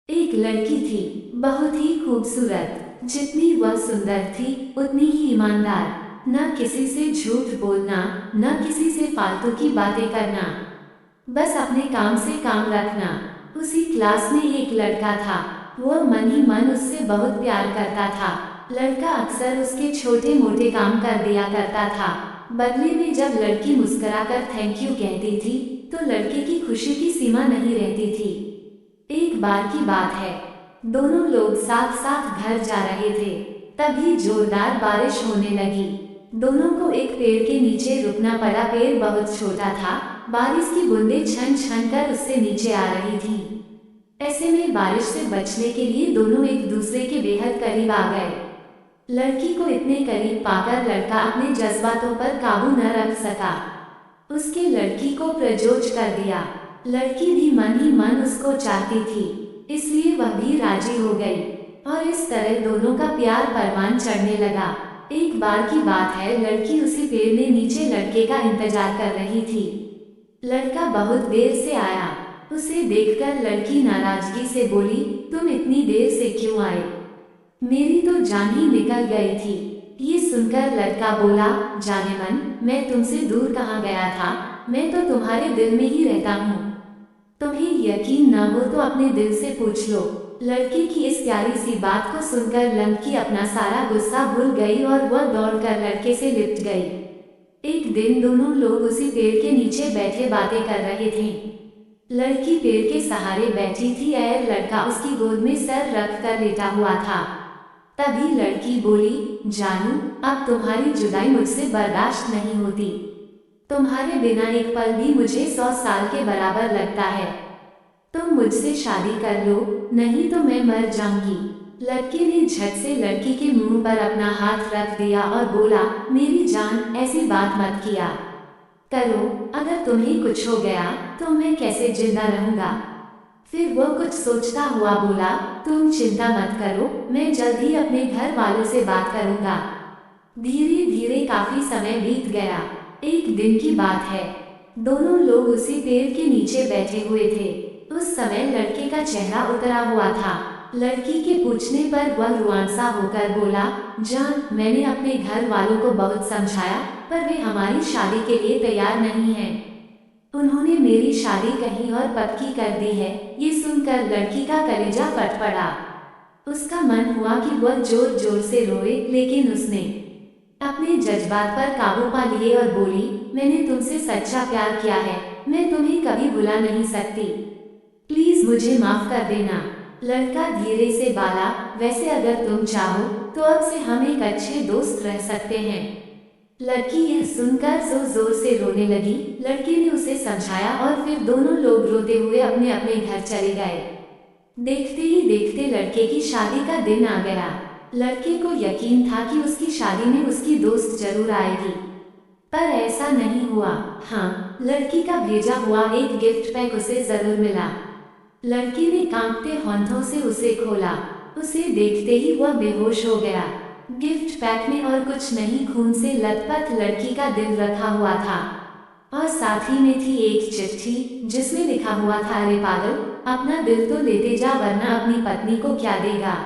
एक लड़की थी, बहुत ही खूबसूरत। जितनी वह सुंदर थी उतनी ही ईमानदार। न किसी से झूठ बोलना, न किसी से फालतू की बातें करना, बस अपने काम से काम रखना। उसी क्लास में एक लड़का था। वह मन ही मन उससे बहुत प्यार करता था। लड़का अक्सर उसके छोटे मोटे काम कर दिया करता था। बदले में जब लड़की मुस्कुराकर थैंक यू कहती थी तो लड़के की खुशी की सीमा नहीं रहती थी। एक बार की बात है, दोनों लोग साथ साथ घर जा रहे थे। तभी जोरदार बारिश होने लगी। दोनों को एक पेड़ के नीचे रुकना पड़ा। पेड़ बहुत छोटा था। बारिश की बूंदें छन छन कर उससे नीचे आ रही थी। ऐसे में बारिश से बचने के लिए दोनों एक दूसरे के बेहद करीब आ गए। लड़की को इतने करीब पाकर लड़का अपने जज्बातों पर काबू न रख सका। उसके लड़की को प्रपोज कर दिया। लड़की भी मन ही मन उसको चाहती थी, इसलिए वह भी राजी हो गई और इस तरह दोनों का प्यार परवान चढ़ने लगा। एक बार की बात है, लड़की उसी पेड़ में नीचे लड़के का इंतजार कर रही थी। लड़का बहुत देर से आया। उसे देखकर लड़की नाराजगी से बोली, तुम इतनी देर से क्यों आए? मेरी तो जान ही निकल गई थी। ये सुनकर लड़का बोला, जाने मन, मैं तुमसे दूर कहाँ गया था, मैं तो तुम्हारे दिल में ही रहता हूँ। तुम्हें यकीन न हो तो अपने दिल से पूछ लो। लड़की की इस प्यारी सी बात को सुनकर लड़की अपना सारा गुस्सा भूल गई और वह दौड़कर लड़के से लिपट गई। एक दिन दोनों लोग उसी पेड़ के नीचे बैठे बातें कर रहे थे। लड़की पेड़ के सहारे बैठी थी और लड़का उसकी गोद में सर रख कर लेटा हुआ था। तभी लड़की बोली, जानू, अब तुम्हारी जुदाई मुझसे बर्दाश्त नहीं होती। तुम्हारे बिना एक पल भी मुझे 100 साल के बराबर लगता है। तुम मुझसे शादी कर लो, नहीं तो मैं मर जाऊंगी। लड़के ने झट से लड़की के मुंह पर अपना हाथ रख दिया और बोला, मेरी जान, ऐसी बात मत किया करो। अगर तुम्हें कुछ हो गया तो मैं कैसे जिंदा रहूंगा? फिर वह कुछ सोचता हुआ बोला, तुम चिंता मत करो, मैं जल्द ही अपने घर वालों से बात करूंगा। धीरे धीरे काफी समय बीत गया। एक दिन की बात है, दोनों लोग उसी पेड़ के नीचे बैठे हुए थे। उस समय लड़के का चेहरा उतरा हुआ था। लड़की के पूछने पर वह रुआंसा होकर बोला, जान, मैंने अपने घर वालों को बहुत समझाया, पर वे हमारी शादी के लिए तैयार नहीं हैं। उन्होंने मेरी शादी कहीं और पक्की कर दी है। ये सुनकर लड़की का कलेजा फट पड़ा। उसका मन हुआ कि वह जोर जोर से रोए, लेकिन उसने अपने जज्बात पर काबू पा लिए और बोली, मैंने तुमसे सच्चा प्यार किया है, मैं तुम्हें कभी भुला नहीं सकती। प्लीज मुझे माफ कर देना। लड़का धीरे से बोला, वैसे अगर तुम चाहो तो अब से हम एक अच्छे दोस्त रह सकते हैं। लड़की यह सुनकर जोर जोर से रोने लगी। लड़के ने उसे समझाया और फिर दोनों लोग रोते हुए अपने अपने घर चले गए। देखते ही देखते लड़के की शादी का दिन आ गया। लड़के को यकीन था कि उसकी शादी में उसकी दोस्त जरूर आएगी, पर ऐसा नहीं हुआ। हाँ, लड़की का भेजा हुआ एक गिफ्ट पैक उसे जरूर मिला। लड़की ने कांपते हाथों से उसे खोला। उसे देखते ही वह बेहोश हो गया। गिफ्ट पैक में और कुछ नहीं, खून से लथपथ लड़की का दिल रखा हुआ था और साथ ही में थी एक चिट्ठी जिसमें लिखा हुआ था, अरे पागल, अपना दिल तो लेते जा वरना अपनी पत्नी को क्या देगा।